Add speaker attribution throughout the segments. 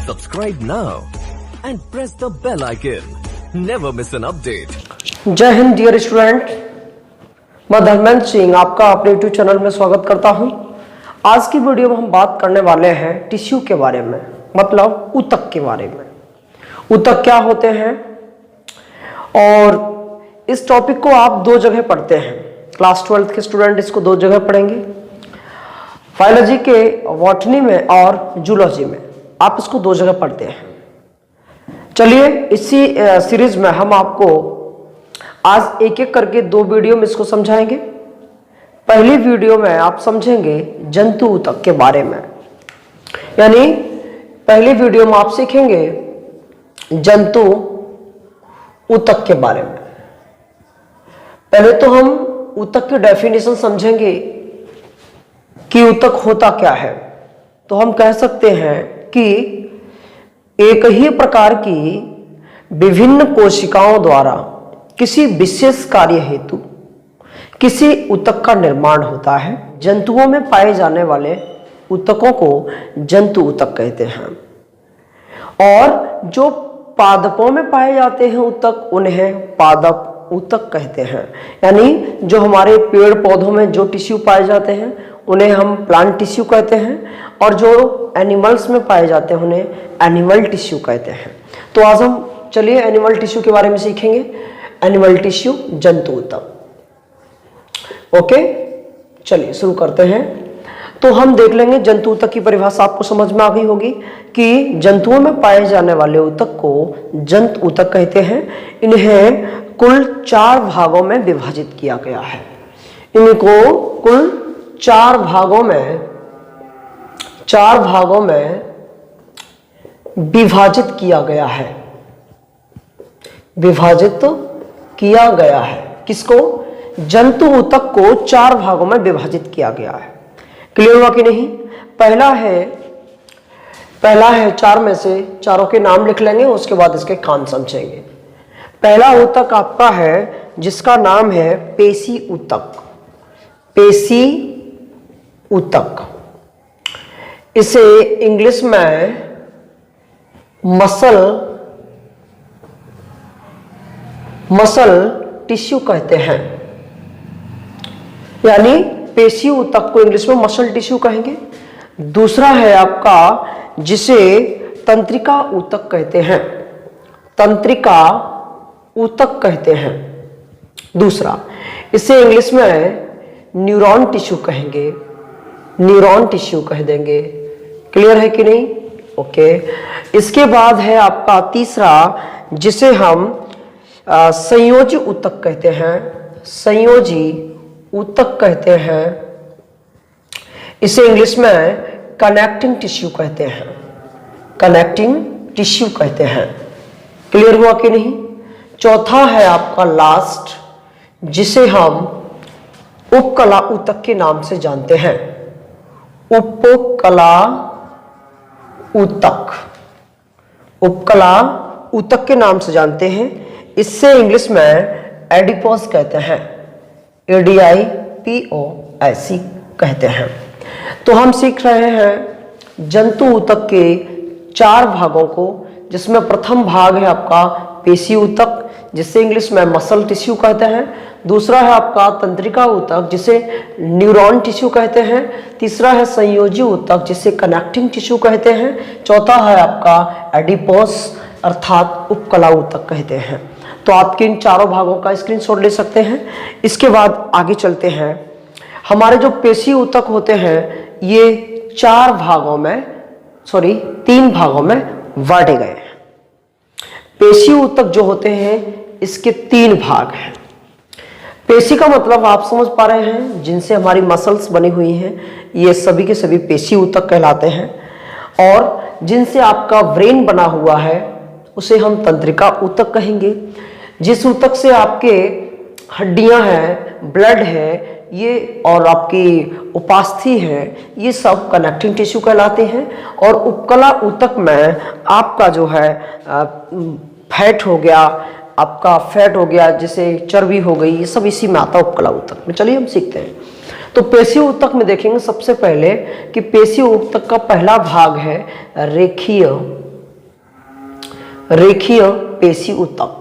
Speaker 1: Subscribe now and press the bell icon. Never miss an update.
Speaker 2: जय Hind dear student, मैं धर्मेंद्र सिंह आपका अपने YouTube channel में स्वागत करता हूं। आज की वीडियो में हम बात करने वाले हैं टिश्यू के बारे में, मतलब ऊतक के बारे में। ऊतक क्या होते हैं और इस टॉपिक को आप दो जगह पढ़ते हैं। क्लास 12 के स्टूडेंट इसको दो जगह पढ़ेंगे, बायोलॉजी के बॉटनी में और जूलॉजी में। आप इसको दो जगह पढ़ते हैं। चलिए इसी सीरीज में हम आपको आज एक एक करके दो वीडियो में इसको समझाएंगे। पहली वीडियो में आप समझेंगे जंतु ऊतक के बारे में, यानी पहली वीडियो में आप सीखेंगे जंतु ऊतक के बारे में। पहले तो हम ऊतक की डेफिनेशन समझेंगे कि ऊतक होता क्या है। तो हम कह सकते हैं कि एक ही प्रकार की विभिन्न कोशिकाओं द्वारा किसी विशेष कार्य हेतु किसी ऊतक का निर्माण होता है। जंतुओं में पाए जाने वाले ऊतकों को जंतु ऊतक कहते हैं, और जो पादपों में पाए जाते हैं ऊतक, उन्हें पादप ऊतक कहते हैं। यानी जो हमारे पेड़ पौधों में जो टिश्यू पाए जाते हैं उन्हें हम प्लांट टिश्यू कहते हैं, और जो एनिमल्स में पाए जाते हैं उन्हें एनिमल टिश्यू कहते हैं। तो आज हम चलिए एनिमल टिश्यू के बारे में सीखेंगे। एनिमल टिश्यू, जंतु ऊतक। ओके, चलिए शुरू करते हैं। तो हम देख लेंगे जंतु ऊतक की परिभाषा आपको समझ में आ गई होगी कि जंतुओं में पाए जाने वाले ऊतक को जंतु ऊतक कहते हैं। इन्हें कुल 4 भागों में विभाजित किया गया है। इनको कुल 4 भागों में विभाजित किया गया है। विभाजित किया गया है किसको? जंतु ऊतक को 4 भागों में विभाजित किया गया है। क्लियर हुआ कि नहीं? पहला है 4 में से, चारों के नाम लिख लेंगे, उसके बाद इसके काम समझेंगे। पहला ऊतक आपका है जिसका नाम है पेशी ऊतक। पेशी ऊतक, इसे इंग्लिश में मसल टिश्यू कहते हैं। यानी पेशी ऊतक को इंग्लिश में मसल टिश्यू कहेंगे। दूसरा है आपका जिसे तंत्रिका ऊतक कहते हैं। तंत्रिका ऊतक कहते हैं दूसरा। इसे इंग्लिश में न्यूरॉन टिश्यू कहेंगे, न्यूरॉन टिश्यू कह देंगे। क्लियर है कि नहीं? ओके। इसके बाद है आपका तीसरा जिसे हम संयोजी ऊतक कहते हैं। संयोजी ऊतक कहते हैं। इसे इंग्लिश में कनेक्टिंग टिश्यू कहते हैं। कनेक्टिंग टिश्यू कहते हैं। क्लियर हुआ कि नहीं? चौथा है आपका लास्ट जिसे हम उपकला ऊतक के नाम से जानते हैं। उपकला ऊतक, उपकला ऊतक के नाम से जानते हैं। इससे इंग्लिश में एडिपोस कहते हैं। ADIPOS कहते हैं। तो हम सीख रहे हैं जंतु ऊतक के 4 भागों को, जिसमें प्रथम भाग है आपका पेशी ऊतक जिसे इंग्लिश में मसल टिश्यू कहते हैं। दूसरा है आपका तंत्रिका ऊतक जिसे न्यूरॉन टिश्यू कहते हैं। तीसरा है संयोजी ऊतक जिसे कनेक्टिंग टिश्यू कहते हैं। चौथा है आपका एडिपोस अर्थात उपकला ऊतक कहते हैं। तो आपके इन चारों भागों का स्क्रीनशॉट ले सकते हैं। इसके बाद आगे चलते हैं। हमारे जो पेशी ऊतक होते हैं ये 3 भागों में बांटे गए हैं। पेशी ऊतक जो होते हैं इसके 3 भाग हैं। पेशी का मतलब आप समझ पा रहे हैं, जिनसे हमारी मसल्स बनी हुई हैं, ये सभी के सभी पेशी ऊतक कहलाते हैं। और जिनसे आपका ब्रेन बना हुआ है उसे हम तंत्रिका ऊतक कहेंगे। जिस ऊतक से आपके हड्डियां हैं, ब्लड है, ये और आपकी उपास्थि है, ये सब कनेक्टिंग टिश्यू कहलाते हैं। और उपकला ऊतक में आपका जो है फैट हो गया, आपका फैट हो गया, जैसे चर्बी हो गई, ये सब इसी में आता है उपकला ऊतक में। चलिए हम सीखते हैं। तो पेशी ऊतक में देखेंगे सबसे पहले कि पेशी ऊतक का पहला भाग है रेखीय रेखीय पेशी ऊतक,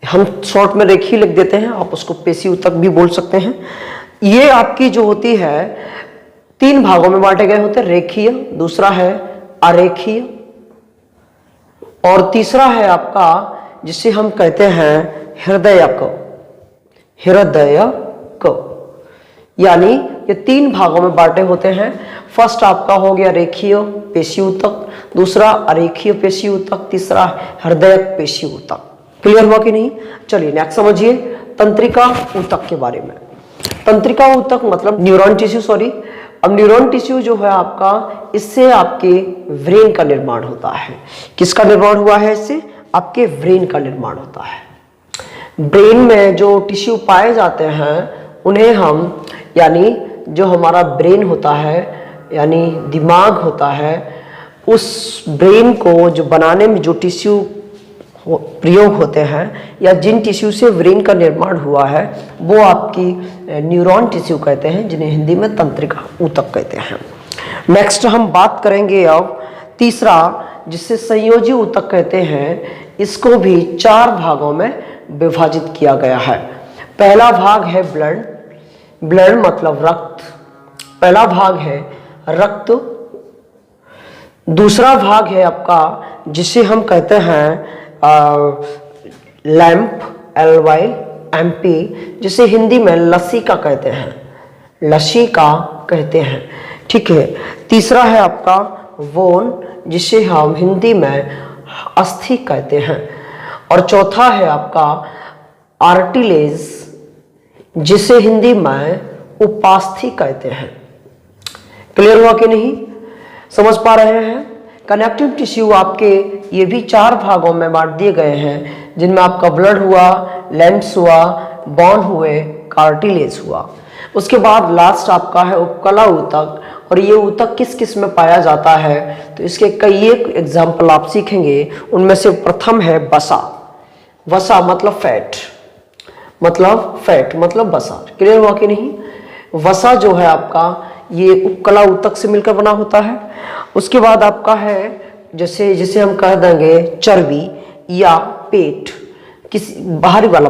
Speaker 2: हम शॉर्ट में रेखीय लिख देते हैं, आप उसको पेशी ऊतक भी बोल सकते हैं। ये आपकी जो होती है 3 भागों में बांटे गए होते हैं, रेखीय, दूसरा है अरेखीय और तीसरा है आपका जिसे हम कहते हैं हृदयक। यानी ये 3 भागों में बांटे होते हैं। फर्स्ट आपका हो गया रेखीय पेशी ऊतक, दूसरा अरेखीय पेशी ऊतक, तीसरा हृदयक पेशी ऊतक। क्लियर हुआ कि नहीं? चलिए नेक्स्ट समझिए तंत्रिका ऊतक के बारे में। तंत्रिका ऊतक मतलब न्यूरॉन टिश्यू, सॉरी। अब न्यूरॉन टिश्यू जो है आपका, इससे आपके ब्रेन का निर्माण होता है। किसका निर्माण हुआ है? इससे आपके ब्रेन का निर्माण होता है। ब्रेन में जो टिश्यू पाए जाते हैं उन्हें हम, यानी जो हमारा ब्रेन होता है यानी दिमाग होता है, उस ब्रेन को जो बनाने में जो टिश्यू प्रयोग होते हैं या जिन टिश्यू से ब्रेन का निर्माण हुआ है वो आपकी न्यूरॉन टिश्यू कहते हैं, जिन्हें हिंदी में तंत्रिका ऊतक कहते हैं। नेक्स्ट हम बात करेंगे अब तीसरा, जिसे संयोजी ऊतक कहते हैं। इसको भी 4 भागों में विभाजित किया गया है। पहला भाग है ब्लड, ब्लड मतलब रक्त, पहला भाग है रक्त। दूसरा भाग है आपका जिसे हम कहते हैं लैंप, LYMP, जिसे हिंदी में लसिका कहते हैं, लसिका कहते हैं। ठीक है। तीसरा है आपका बोन, जिसे हम हिंदी में अस्थि कहते हैं। और चौथा है आपका आर्टिलेज, जिसे हिंदी में उपास्थि कहते हैं। क्लियर हुआ कि नहीं? समझ पा रहे हैं? कनेक्टिव टिश्यू आपके ये भी 4 भागों में बांट दिए गए हैं, जिनमें आपका ब्लड हुआ, लेंस हुआ, बोन हुए, कार्टिलेज हुआ। उसके बाद लास्ट आपका है उपकला ऊतक। और ये ऊतक किस किस में पाया जाता है तो इसके कई एक एग्जाम्पल आप सीखेंगे। उनमें से प्रथम है वसा। वसा मतलब फैट, मतलब वसा। क्लियर हुआ कि नहीं? वसा जो है आपका ये उपकला ऊतक से मिलकर बना होता है। उसके बाद आपका है जिसे हम कह देंगे चर्बी या पेट, किसी बाहर वाला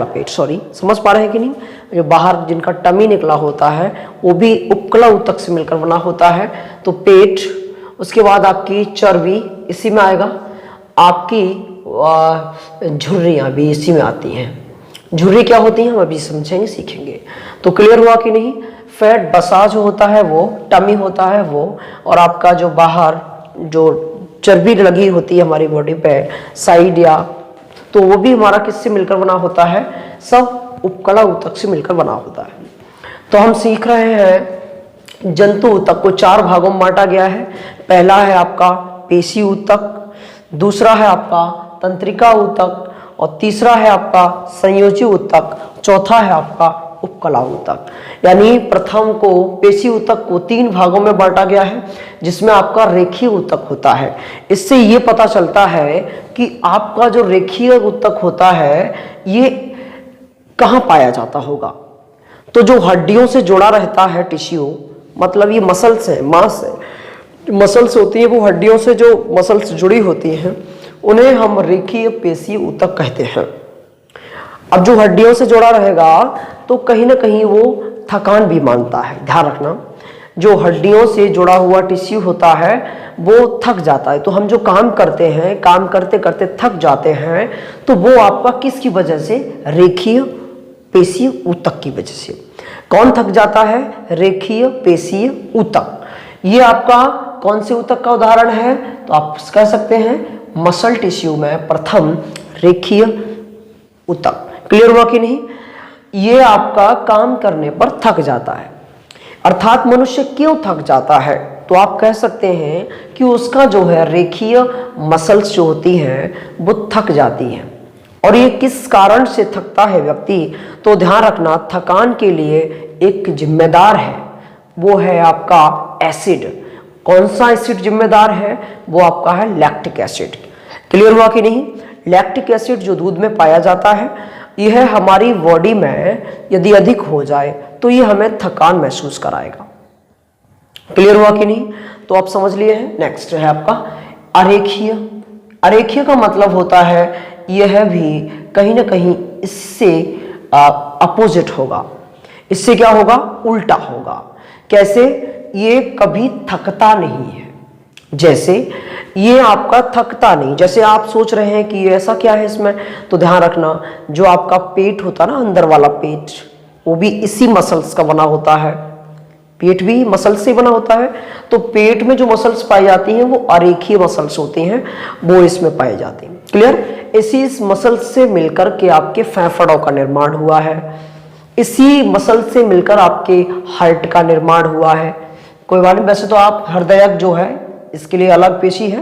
Speaker 2: पेट, सॉरी, समझ पा रहे हैं कि नहीं? जो बाहर जिनका टमी निकला होता है वो भी उपकला ऊतक से मिलकर बना होता है, तो पेट। उसके बाद आपकी चर्बी इसी में आएगा, आपकी झुर्रियाँ भी इसी में आती हैं। झुर्री क्या होती हैं हम अभी समझेंगे, सीखेंगे। तो क्लियर हुआ कि नहीं? फैट बसा जो होता है वो, टमी होता है वो, और आपका जो बाहर जो चर्बी लगी होती है हमारी बॉडी पे साइड या, तो वो भी हमारा किससे मिलकर बना होता है? सब उपकला ऊतक से मिलकर बना होता है। तो हम सीख रहे हैं जंतु ऊतक को 4 भागों में बांटा गया है। पहला है आपका पेशी ऊतक, दूसरा है आपका तंत्रिका ऊतक, और तीसरा है आपका संयोजी ऊतक, चौथा है आपका उपकला ऊतक। यानी प्रथम को पेशी ऊतक को 3 भागों में बांटा गया है, जिसमें आपका रेखीय ऊतक होता है। इससे ये पता चलता है कि आपका जो रेखीय ऊतक होता है ये कहाँ पाया जाता होगा। तो जो हड्डियों से जुड़ा रहता है टिश्यू, मतलब ये मसल्स है, मांस है, मसल्स होती है, वो हड्डियों से जो मसल्स जुड़ी होती हैं उन्हें हम रेखीय पेशी ऊतक कहते हैं। अब जो हड्डियों से जुड़ा रहेगा तो कहीं ना कहीं वो थकान भी मांगता है। ध्यान रखना, जो हड्डियों से जुड़ा हुआ टिश्यू होता है वो थक जाता है। तो हम जो काम करते हैं, काम करते करते थक जाते हैं, तो वो आपका किसकी वजह से? रेखीय पेशी ऊतक की वजह से। कौन थक जाता है? रेखीय पेशीय ऊतक। ये आपका कौन से ऊतक का उदाहरण है? तो आप कह सकते हैं मसल टिश्यू में प्रथम रेखीय ऊतक। क्लियर हुआ कि नहीं? ये आपका काम करने पर थक जाता है। अर्थात मनुष्य क्यों थक जाता है? तो आप कह सकते हैं कि उसका जो है रेखीय मसल्स जो होती हैं वो थक जाती हैं। और ये किस कारण से थकता है व्यक्ति? तो ध्यान रखना, थकान के लिए एक जिम्मेदार है, वो है आपका एसिड। कौन सा एसिड जिम्मेदार है? वो आपका है लैक्टिक एसिड। क्लियर हुआ कि नहीं? लैक्टिक एसिड जो दूध में पाया जाता है, यह हमारी बॉडी में यदि अधिक हो जाए तो ये हमें थकान महसूस कराएगा। क्लियर हुआ कि नहीं? तो आप समझ लिए हैं। नेक्स्ट है आपका अरेखीय अरेखीय का मतलब होता है यह भी कहीं ना कहीं इससे अपोजिट होगा, इससे क्या होगा, उल्टा होगा। कैसे? ये कभी थकता नहीं है। जैसे ये आपका थकता नहीं, जैसे आप सोच रहे हैं कि ऐसा क्या है इसमें, तो ध्यान रखना जो आपका पेट होता है ना, अंदर वाला पेट, वो भी इसी मसल्स का बना होता है। पेट भी मसल से बना होता है, तो पेट में जो मसल्स पाई जाती हैं वो अरेखीय मसल्स होती हैं, वो इसमें पाई जाती हैं। क्लियर? इस मसल से मिलकर के आपके फेफड़ों का निर्माण हुआ है, इसी मसल से मिलकर आपके हार्ट का निर्माण हुआ है। कोई बात नहीं, वैसे तो आप हृदयक जो है इसके लिए अलग पेशी है,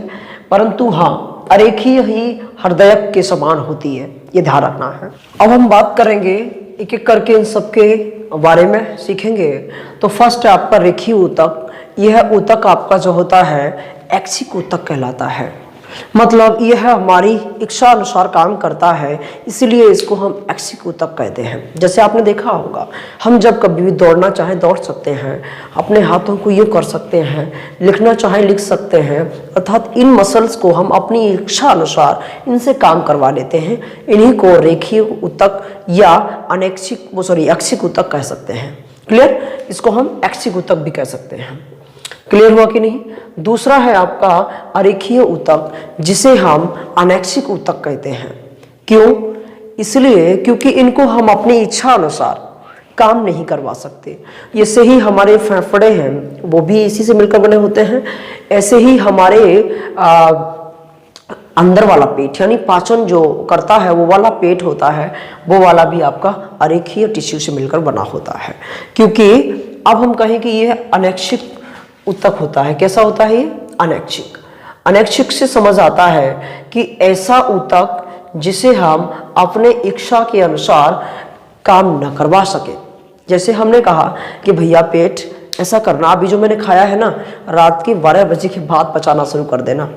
Speaker 2: परंतु हाँ अरेखीय ही हृदयक के समान होती है, ये ध्यान रखना है। अब हम बात करेंगे एक एक करके इन सबके बारे में सीखेंगे। तो फर्स्ट है आपका रेखीय ऊतक। यह ऊतक आपका जो होता है ऐच्छिक ऊतक कहलाता है, मतलब यह हमारी इच्छा अनुसार काम करता है, इसलिए इसको हम ऐच्छिक ऊतक कहते हैं। जैसे आपने देखा होगा, हम जब कभी भी दौड़ना चाहे दौड़ सकते हैं, अपने हाथों को यूँ कर सकते हैं, लिखना चाहे लिख सकते हैं, अर्थात इन मसल्स को हम अपनी इच्छा अनुसार इनसे काम करवा लेते हैं। इन्हीं को रेखीय ऊतक या ऐच्छिक ऊतक कह सकते हैं। क्लियर? इसको हम ऐच्छिक ऊतक भी कह सकते हैं। क्लियर हुआ कि नहीं? दूसरा है आपका अरेखीय ऊतक, जिसे हम अनैच्छिक ऊतक कहते हैं। क्यों? इसलिए क्योंकि इनको हम अपनी इच्छा अनुसार काम नहीं करवा सकते। जैसे ही हमारे फेफड़े हैं वो भी इसी से मिलकर बने होते हैं, ऐसे ही हमारे अंदर वाला पेट यानी पाचन जो करता है वो वाला पेट होता है, वो वाला भी आपका अरेखीय टिश्यू से मिलकर बना होता है। क्योंकि अब हम कहें कि यह अनैच्छिक ऊतक होता है। कैसा होता है ये? अनैच्छिक। अनैच्छिक से समझ आता है कि ऐसा ऊतक जिसे हम अपने इच्छा के अनुसार काम न करवा सके। जैसे हमने कहा कि भैया पेट ऐसा करना, अभी जो मैंने खाया है ना, रात के 12 बजे के बाद पचाना शुरू कर देना।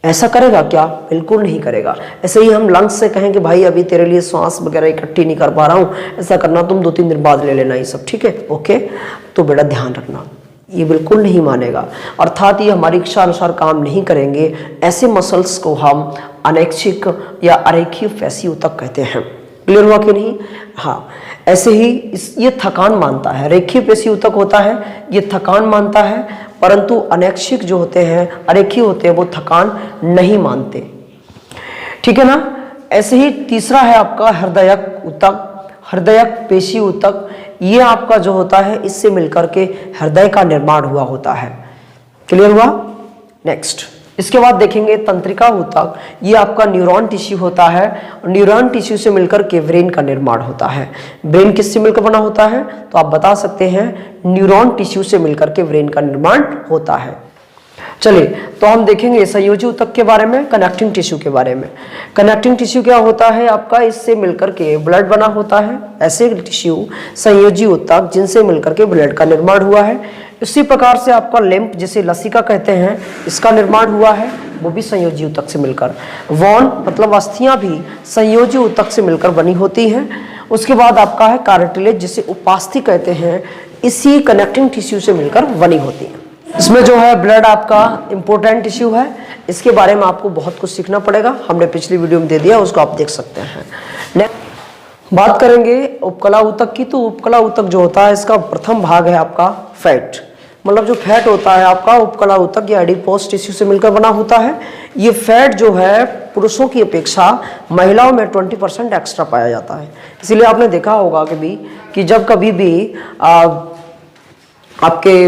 Speaker 2: ऐसा करेगा क्या? बिल्कुल नहीं करेगा। ऐसे ही हम लंग्स से कहें कि भाई अभी तेरे लिए श्वास वगैरह इकट्ठी नहीं कर पा रहा हूँ, ऐसा करना, तुम 2-3 दिन बाद ले लेना ये सब, ठीक है? ओके, तो बेटा ध्यान रखना, ये बिल्कुल नहीं मानेगा, अर्थात ये हमारी इच्छा अनुसार काम नहीं करेंगे। ऐसे मसल्स को हम अनैच्छिक या अरेखीय पेशी ऊतक कहते हैं। क्लियर हुआ कि नहीं? हाँ, ऐसे ही ये थकान मानता है। रेखीय पेशी ऊतक होता है, ये थकान मानता है, परंतु अनैच्छिक जो होते हैं, अरेखीय होते हैं, वो थकान नहीं मानते। ठीक है ना? ऐसे ही तीसरा है आपका हृदयक ऊतक, हृदयक पेशी ऊतक। ये आपका जो होता है इससे मिलकर के हृदय का निर्माण हुआ होता है। क्लियर हुआ? नेक्स्ट, इसके बाद देखेंगे तंत्रिका ऊतक। ये आपका न्यूरॉन टिश्यू होता है, न्यूरॉन टिश्यू से मिलकर के ब्रेन का निर्माण होता है। ब्रेन किससे मिलकर बना होता है? तो आप बता सकते हैं न्यूरॉन टिश्यू से मिलकर के ब्रेन का निर्माण होता है। चलिए, तो हम देखेंगे संयोजी ऊतक के बारे में, कनेक्टिंग टिश्यू के बारे में। कनेक्टिंग टिश्यू क्या होता है आपका? इससे मिलकर के ब्लड बना होता है। ऐसे टिश्यू संयोजी ऊतक जिनसे मिलकर के ब्लड का निर्माण हुआ है। इसी प्रकार से आपका लिम्फ, जिसे लसिका कहते हैं, इसका निर्माण हुआ है, वो भी संयोजी ऊतक से मिलकर। वॉन मतलब अस्थियां भी संयोजी ऊतक से मिलकर बनी होती हैं। उसके बाद आपका है कार्टिलेज, जिसे उपास्थि कहते हैं, इसी कनेक्टिंग टिश्यू से मिलकर बनी होती है। इसमें जो है ब्लड आपका इंपॉर्टेंट टिश्यू है, इसके बारे में आपको बहुत कुछ सीखना पड़ेगा, हमने पिछली वीडियो में दे दिया, उसको आप देख सकते हैं। नेक्स्ट बात करेंगे उपकला ऊतक की। तो उपकला ऊतक जो होता है इसका प्रथम भाग है आपका फैट, मतलब जो फैट होता है आपका उपकला ऊतक या एडिपोस टिश्यू से मिलकर बना होता है। ये फैट जो है पुरुषों की अपेक्षा महिलाओं में 20% एक्स्ट्रा पाया जाता है। इसीलिए आपने देखा होगा कि जब कभी भी आपके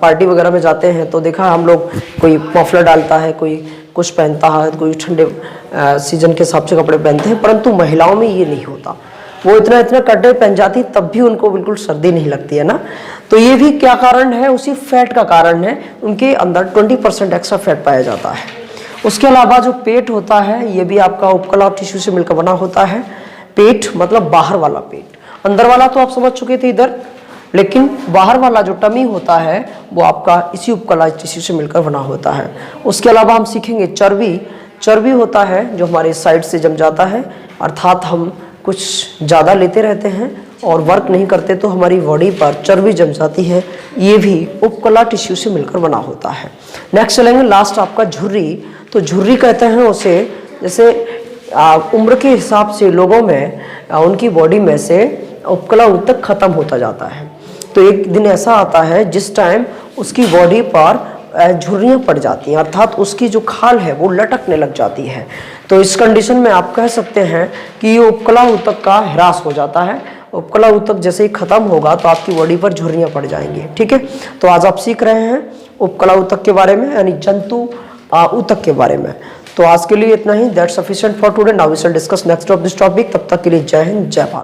Speaker 2: पार्टी वगैरह में जाते हैं तो देखा हम लोग, कोई मफलर डालता है, कोई कुछ पहनता है, कोई ठंडे सीजन के हिसाब से कपड़े पहनते हैं, परंतु महिलाओं में ये नहीं होता। वो इतना कपड़े पहन जाती तब भी उनको बिल्कुल सर्दी नहीं लगती है ना। तो ये भी क्या कारण है? उसी फैट का कारण है, उनके अंदर 20% एक्स्ट्रा फैट पाया जाता है। उसके अलावा जो पेट होता है ये भी आपका उपकला टिश्यू से मिलकर बना होता है। पेट मतलब बाहर वाला पेट, अंदर वाला तो आप समझ चुके थे इधर, लेकिन बाहर वाला जो टमी होता है वो आपका इसी उपकला टिश्यू से मिलकर बना होता है। उसके अलावा हम सीखेंगे चर्बी। चर्बी होता है जो हमारे साइड से जम जाता है, अर्थात हम कुछ ज़्यादा लेते रहते हैं और वर्क नहीं करते तो हमारी बॉडी पर चर्बी जम जाती है, ये भी उपकला टिश्यू से मिलकर बना होता है। नेक्स्ट चलेंगे लास्ट आपका झुर्री। तो झुर्री कहते हैं उसे, जैसे उम्र के हिसाब से लोगों में उनकी बॉडी में से उपकला ऊतक खत्म होता जाता है। तो एक दिन ऐसा आता है जिस टाइम उसकी बॉडी पर झुर्रियाँ पड़ जाती हैं, अर्थात उसकी जो खाल है वो लटकने लग जाती है। तो इस कंडीशन में आप कह सकते हैं कि ये उपकला ऊतक का ह्रास हो जाता है। उपकला ऊतक जैसे ही खत्म होगा तो आपकी बॉडी पर झुर्रियाँ पड़ जाएंगी। ठीक है, तो आज आप सीख रहे हैं उपकला ऊतक के बारे में, यानी जंतु ऊतक के बारे में। तो आज के लिए इतना ही। That's sufficient for today. Now we shall discuss next of this topic. तब तक के लिए जय हिंद, जय भारत।